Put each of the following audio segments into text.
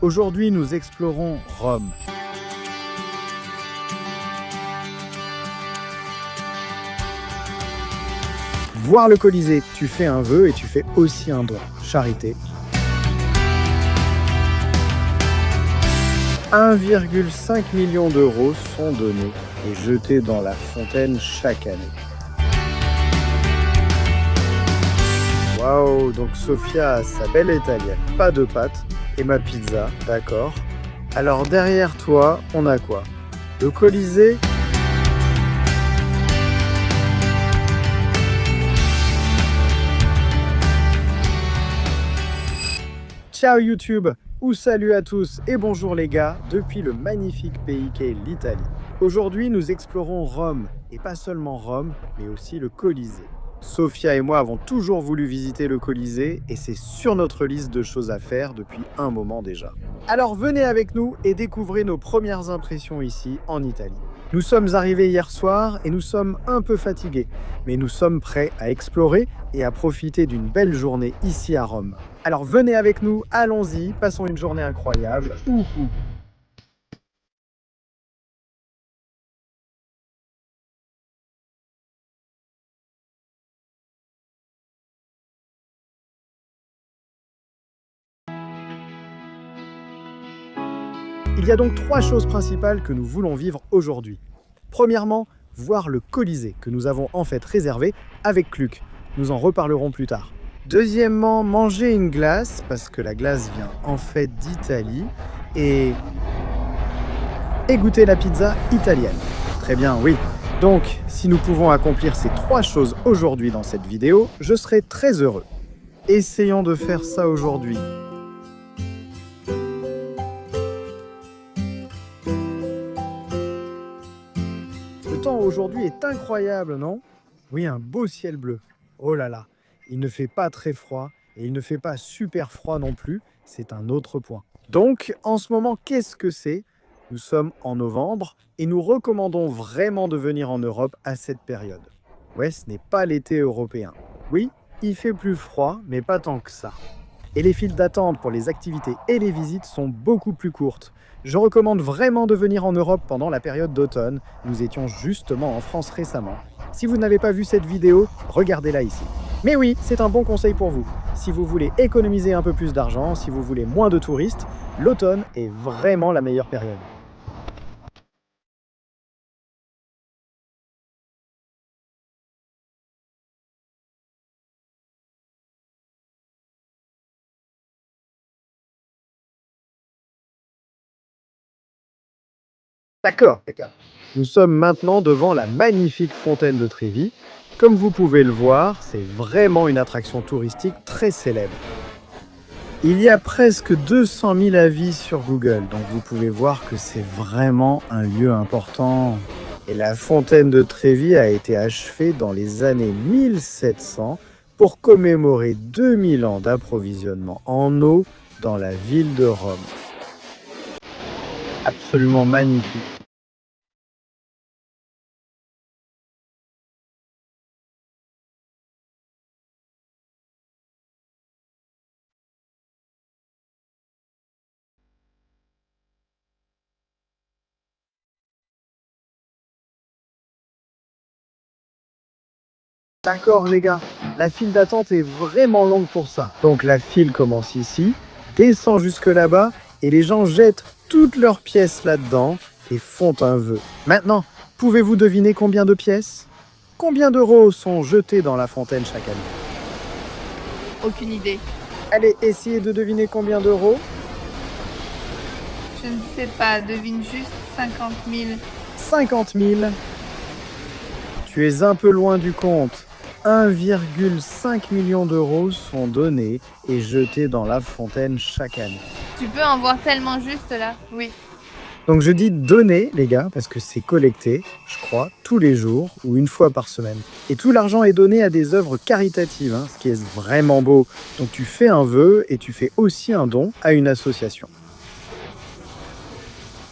Aujourd'hui, nous explorons Rome. Voir le Colisée, tu fais un vœu et tu fais aussi un don. Charité. 1,5 million d'euros sont donnés et jetés dans la fontaine chaque année. Waouh, donc Sofia a sa belle italienne, pas de pâtes, et ma pizza, d'accord. Alors derrière toi, on a quoi? Le Colisée? Ciao YouTube, ou salut à tous et bonjour les gars, depuis le magnifique pays qu'est l'Italie. Aujourd'hui, nous explorons Rome, et pas seulement Rome, mais aussi le Colisée. Sofia et moi avons toujours voulu visiter le Colisée et c'est sur notre liste de choses à faire depuis un moment déjà. Alors venez avec nous et découvrez nos premières impressions ici en Italie. Nous sommes arrivés hier soir et nous sommes un peu fatigués, mais nous sommes prêts à explorer et à profiter d'une belle journée ici à Rome. Alors venez avec nous, allons-y, passons une journée incroyable. Il y a donc 3 choses principales que nous voulons vivre aujourd'hui. Premièrement, voir le Colisée que nous avons en fait réservé avec Cluc. Nous en reparlerons plus tard. Deuxièmement, manger une glace, parce que la glace vient en fait d'Italie, et goûter la pizza italienne. Très bien, oui. Donc, si nous pouvons accomplir ces 3 choses aujourd'hui dans cette vidéo, je serai très heureux. Essayons de faire ça aujourd'hui. Le temps aujourd'hui est incroyable, non? Oui, un beau ciel bleu. Oh là là, il ne fait pas très froid et il ne fait pas super froid non plus, c'est un autre point. Donc, en ce moment, qu'est-ce que c'est? Nous sommes en novembre et nous recommandons vraiment de venir en Europe à cette période. Ouais, ce n'est pas l'été européen. Oui, il fait plus froid, mais pas tant que ça. Et les files d'attente pour les activités et les visites sont beaucoup plus courtes. Je recommande vraiment de venir en Europe pendant la période d'automne. Nous étions justement en France récemment. Si vous n'avez pas vu cette vidéo, regardez-la ici. Mais oui, c'est un bon conseil pour vous. Si vous voulez économiser un peu plus d'argent, si vous voulez moins de touristes, l'automne est vraiment la meilleure période. D'accord. Nous sommes maintenant devant la magnifique fontaine de Trévi. Comme vous pouvez le voir, c'est vraiment une attraction touristique très célèbre. Il y a presque 200 000 avis sur Google, donc vous pouvez voir que c'est vraiment un lieu important. Et la fontaine de Trévi a été achevée dans les années 1700 pour commémorer 2000 ans d'approvisionnement en eau dans la ville de Rome. Absolument magnifique. D'accord les gars, la file d'attente est vraiment longue pour ça. Donc la file commence ici, descend jusque là-bas et les gens jettent toutes leurs pièces là-dedans et font un vœu. Maintenant, pouvez-vous deviner combien de pièces? Combien d'euros sont jetés dans la fontaine chaque année? Aucune idée. Allez, essayez de deviner combien d'euros. Je ne sais pas, devine juste 50 000. 50 000. Tu es un peu loin du compte. 1,5 million d'euros sont donnés et jetés dans la fontaine chaque année. Tu peux en voir tellement juste là? Oui. Donc je dis donner, les gars, parce que c'est collecté, je crois, tous les jours ou une fois par semaine. Et tout l'argent est donné à des œuvres caritatives, ce qui est vraiment beau. Donc tu fais un vœu et tu fais aussi un don à une association.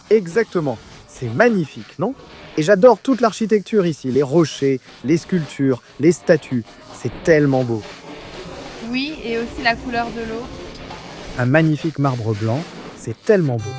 Exactement, c'est magnifique, non? Et j'adore toute l'architecture ici, les rochers, les sculptures, les statues. C'est tellement beau. Oui, et aussi la couleur de l'eau. Un magnifique marbre blanc. c'est tellement beau.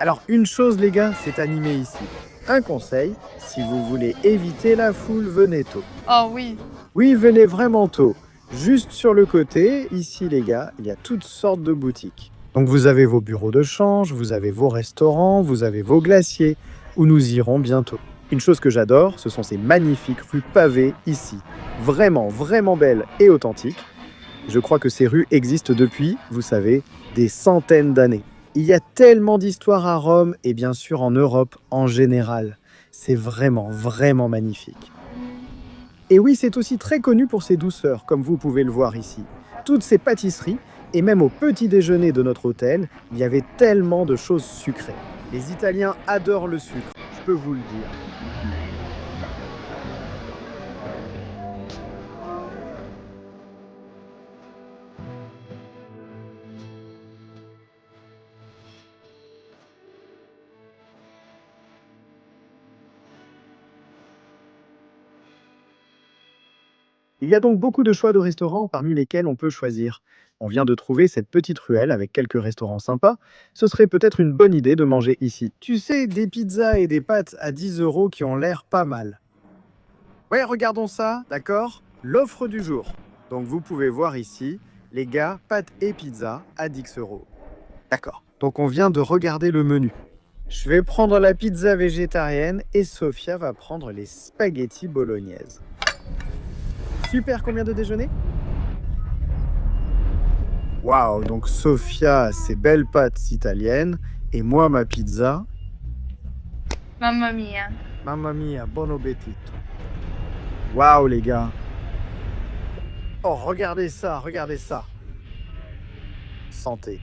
Alors une chose les gars, c'est animé ici. Un conseil, si vous voulez éviter la foule, venez tôt. Oh oui. Oui, venez vraiment tôt. Juste sur le côté, ici les gars, il y a toutes sortes de boutiques. Donc vous avez vos bureaux de change, vous avez vos restaurants, vous avez vos glaciers, où nous irons bientôt. Une chose que j'adore, ce sont ces magnifiques rues pavées ici. Vraiment, vraiment belles et authentiques. Je crois que ces rues existent depuis, vous savez, des centaines d'années. Il y a tellement d'histoires à Rome et bien sûr en Europe en général. C'est vraiment, vraiment magnifique. Et oui, c'est aussi très connu pour ses douceurs, comme vous pouvez le voir ici. Toutes ces pâtisseries, et même au petit déjeuner de notre hôtel, il y avait tellement de choses sucrées. Les Italiens adorent le sucre, je peux vous le dire. Il y a donc beaucoup de choix de restaurants parmi lesquels on peut choisir. On vient de trouver cette petite ruelle avec quelques restaurants sympas. Ce serait peut-être une bonne idée de manger ici. Tu sais, des pizzas et des pâtes à 10 € qui ont l'air pas mal. Ouais, regardons ça, d'accord? L'offre du jour. Donc vous pouvez voir ici, les gars, pâtes et pizza à 10 €. D'accord. Donc on vient de regarder le menu. Je vais prendre la pizza végétarienne et Sofia va prendre les spaghettis bolognaises. Super, combien de déjeuner? Waouh, donc Sofia, ses belles pâtes italiennes et moi ma pizza. Mamma mia. Mamma mia, bon appétit. Waouh les gars. Oh, regardez ça, regardez ça. Santé.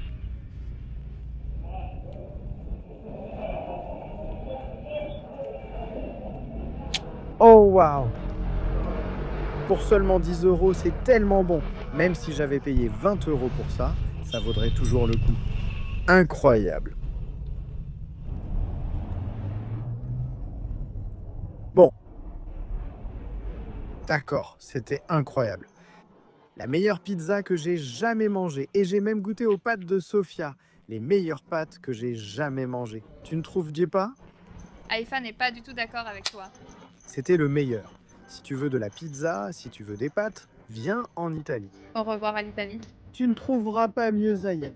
Oh waouh. Pour seulement 10 €, c'est tellement bon. Même si j'avais payé 20 € pour ça, ça vaudrait toujours le coup. Incroyable. Bon, d'accord, c'était incroyable. La meilleure pizza que j'ai jamais mangée. Et j'ai même goûté aux pâtes de Sofia. Les meilleures pâtes que j'ai jamais mangées. Tu ne trouves pas? Haïfa n'est pas du tout d'accord avec toi. C'était le meilleur. Si tu veux de la pizza, si tu veux des pâtes, viens en Italie. Au revoir à l'Italie. Tu ne trouveras pas mieux ailleurs.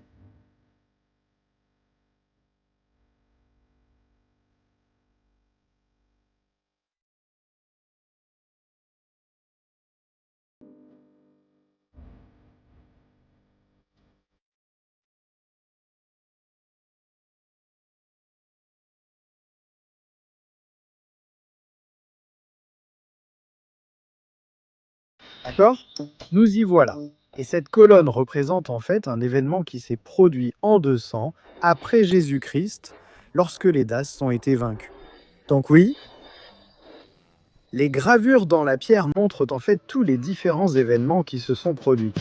D'accord? Nous y voilà. Et cette colonne représente en fait un événement qui s'est produit en 200 après Jésus-Christ, lorsque les Daces ont été vaincus. Donc oui, les gravures dans la pierre montrent en fait tous les différents événements qui se sont produits.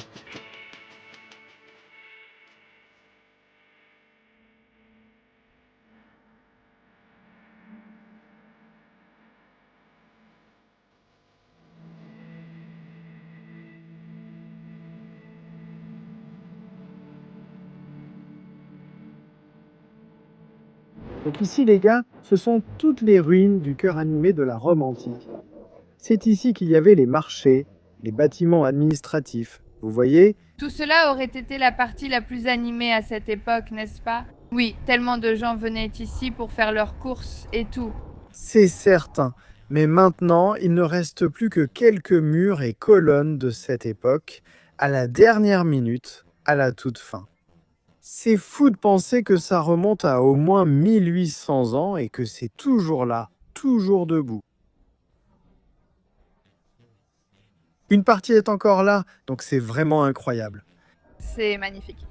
Donc ici les gars, ce sont toutes les ruines du cœur animé de la Rome antique. C'est ici qu'il y avait les marchés, les bâtiments administratifs. Vous voyez? Tout cela aurait été la partie la plus animée à cette époque, n'est-ce pas? Oui, tellement de gens venaient ici pour faire leurs courses et tout. C'est certain. Mais maintenant, il ne reste plus que quelques murs et colonnes de cette époque, à la dernière minute, à la toute fin. C'est fou de penser que ça remonte à au moins 1800 ans et que c'est toujours là, toujours debout. Une partie est encore là, donc c'est vraiment incroyable. C'est magnifique.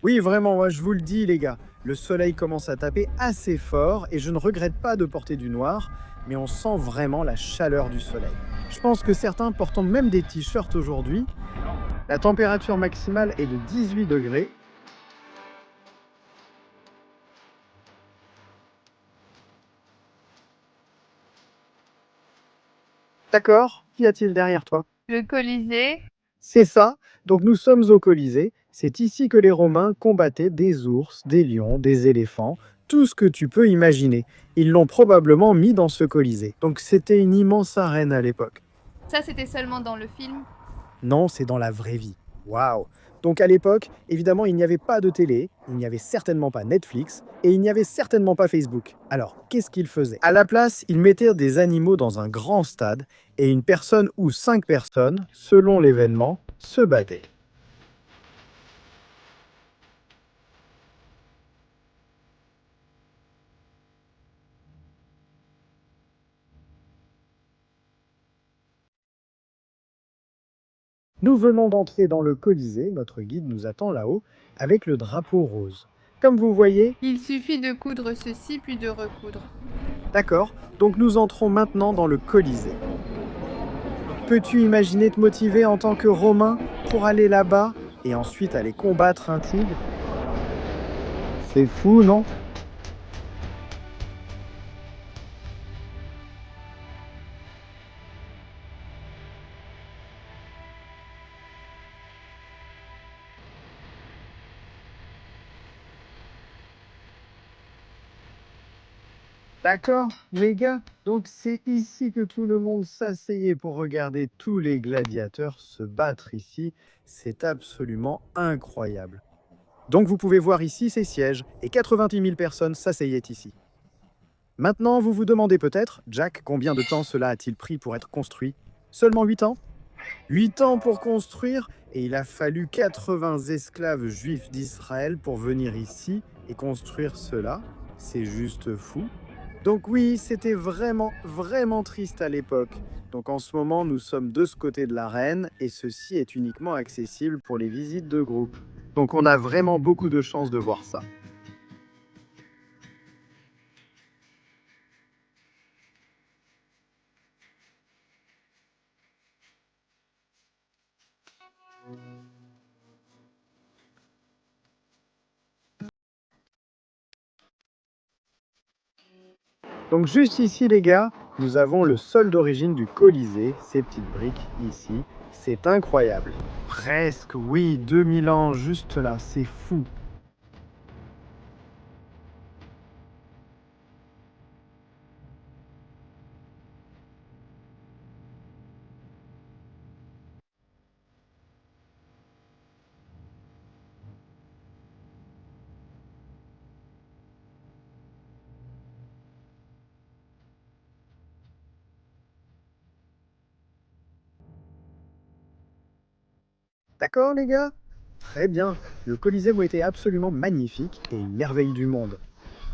Oui, vraiment, moi, je vous le dis, les gars, le soleil commence à taper assez fort et je ne regrette pas de porter du noir, mais on sent vraiment la chaleur du soleil. Je pense que certains portent même des t-shirts aujourd'hui. La température maximale est de 18 degrés. D'accord? Qu'y a-t-il derrière toi? Le Colisée. C'est ça. Donc nous sommes au Colisée C'est ici que les Romains combattaient des ours, des lions, des éléphants, tout ce que tu peux imaginer. Ils l'ont probablement mis dans ce Colisée. Donc c'était une immense arène à l'époque. Ça, c'était seulement dans le film. Non, c'est dans la vraie vie. Waouh! Donc à l'époque, évidemment, il n'y avait pas de télé, il n'y avait certainement pas Netflix, et il n'y avait certainement pas Facebook. Alors, qu'est-ce qu'ils faisaient? À la place, ils mettaient des animaux dans un grand stade, et une personne ou 5 personnes, selon l'événement, se battaient. Nous venons d'entrer dans le Colisée, notre guide nous attend là-haut, avec le drapeau rose. Comme vous voyez, Il suffit de coudre ceci puis de recoudre. d'accord, donc nous entrons maintenant dans le Colisée. Peux-tu imaginer te motiver en tant que Romain pour aller là-bas et ensuite aller combattre un tigre? C'est fou, non? D'accord, les gars. Donc c'est ici que tout le monde s'asseyait pour regarder tous les gladiateurs se battre ici. C'est absolument incroyable. Donc vous pouvez voir ici ces sièges et 90 000 personnes s'asseyaient ici. Maintenant, vous vous demandez peut-être, Jack, combien de temps cela a-t-il pris pour être construit? Seulement 8 ans? 8 ans pour construire, et il a fallu 80 esclaves juifs d'Israël pour venir ici et construire cela. C'est juste fou. Donc oui, c'était vraiment, vraiment triste à l'époque. Donc en ce moment, nous sommes de ce côté de l'arène, et ceci est uniquement accessible pour les visites de groupe. Donc on a vraiment beaucoup de chance de voir ça. Donc juste ici les gars, nous avons le sol d'origine du Colisée, ces petites briques ici. C'est incroyable. Presque, oui, 2000 ans juste là, c'est fou. D'accord les gars? Très bien. Le Colisée a été absolument magnifique et une merveille du monde.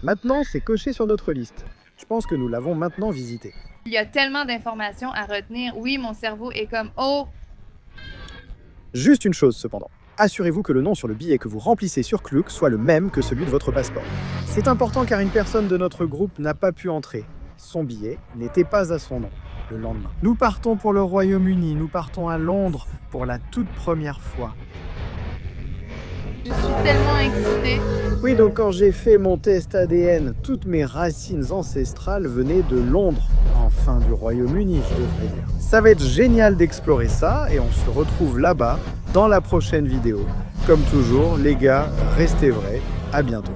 Maintenant, c'est coché sur notre liste. Je pense que nous l'avons maintenant visité. Il y a tellement d'informations à retenir. Oui, mon cerveau est comme oh. Juste une chose cependant. Assurez-vous que le nom sur le billet que vous remplissez sur Klook soit le même que celui de votre passeport. C'est important car une personne de notre groupe n'a pas pu entrer. Son billet n'était pas à son nom le lendemain. Nous partons pour le Royaume-Uni, nous partons à Londres pour la toute première fois. Je suis tellement excitée. Oui, donc quand j'ai fait mon test ADN, toutes mes racines ancestrales venaient de Londres, enfin du Royaume-Uni, je devrais dire. Ça va être génial d'explorer ça et on se retrouve là-bas dans la prochaine vidéo. Comme toujours, les gars, restez vrais, à bientôt.